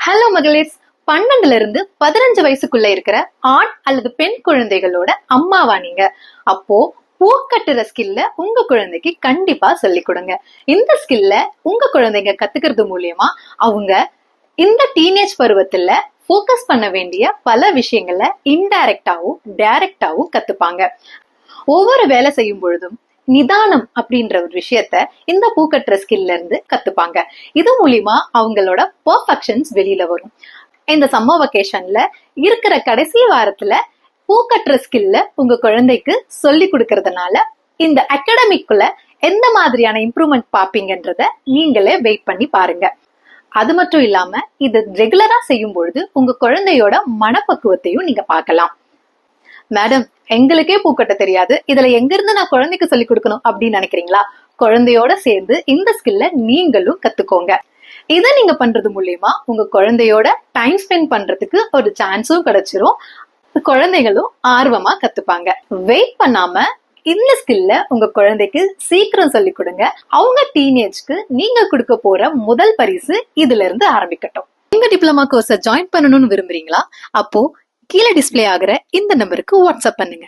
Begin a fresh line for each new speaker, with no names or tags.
Hello மகளிர்ஸ், 12ல இருந்து 15 வயசுக்குள்ள இருக்கிற ஆண் அல்லது பெண் குழந்தைகளோட அம்மாவா நீங்க? அப்போ பூ கட்டுற ஸ்கில்ல உங்க குழந்தைக்கு கண்டிப்பா சொல்லி கொடுங்க. இந்த ஸ்கில்ல உங்க குழந்தைங்க கத்துக்கிறது மூலியமா அவங்க இந்த டீனேஜ் பருவத்துல போக்கஸ் பண்ண வேண்டிய பல விஷயங்களை இன்டைரக்டாவும் டைரக்டாவும் கத்துப்பாங்க. ஒவ்வொரு வேலை செய்யும் பொழுதும் நிதானம் அப்படின்ற ஒரு விஷயத்த இந்த பூக்கட்டுற ஸ்கில்ல இருந்து கத்துப்பாங்க. இது மூலியமா அவங்களோட பெர்ஃபெக்ஷன்ஸ் வெளியில வரும். இந்த சம்மர் வெக்கேஷன்ல இருக்கிற கடைசி வாரத்துல பூக்கட்டுற ஸ்கில்ல உங்க குழந்தைக்கு சொல்லி கொடுக்கறதுனால இந்த அகாடமிக்குள்ள எந்த மாதிரியான இம்ப்ரூவ்மெண்ட் பாப்பீங்கன்றத நீங்களே வெயிட் பண்ணி பாருங்க. அது மட்டும் இல்லாம இது ரெகுலரா செய்யும் பொழுது உங்க குழந்தையோட மனப்பக்குவத்தையும் நீங்க பார்க்கலாம். மேடம், எங்களுக்கே பூக்கட்ட தெரியாது, இதுல எங்க இருந்து நான் குழந்தைக்கு சொல்லி கொடுக்கணும் அப்படின்னு நினைக்கிறீங்களா? குழந்தையோட சேர்ந்து இந்த ஸ்கில்ல நீங்களும் கத்துக்கோங்க. இதை நீங்க பண்றது மூலியமா உங்க குழந்தையோட டைம் ஸ்பெண்ட் பண்றதுக்கு ஒரு சான்ஸும் கிடைச்சிரும். குழந்தைகளும் ஆர்வமா கத்துப்பாங்க. வெயிட் பண்ணாம இந்த ஸ்கில்ல உங்க குழந்தைக்கு சீக்கிரம் சொல்லி கொடுங்க. அவங்க டீனேஜ்க்கு நீங்க கொடுக்க போற முதல் பரிசு இதுல இருந்து ஆரம்பிக்கட்டும். எங்க டிப்ளமா கோர்ஸை ஜாயின் பண்ணணும்னு விரும்புறீங்களா? அப்போ கீழே டிஸ்பிளே ஆகுற இந்த நம்பருக்கு வாட்ஸ்அப் பண்ணுங்க.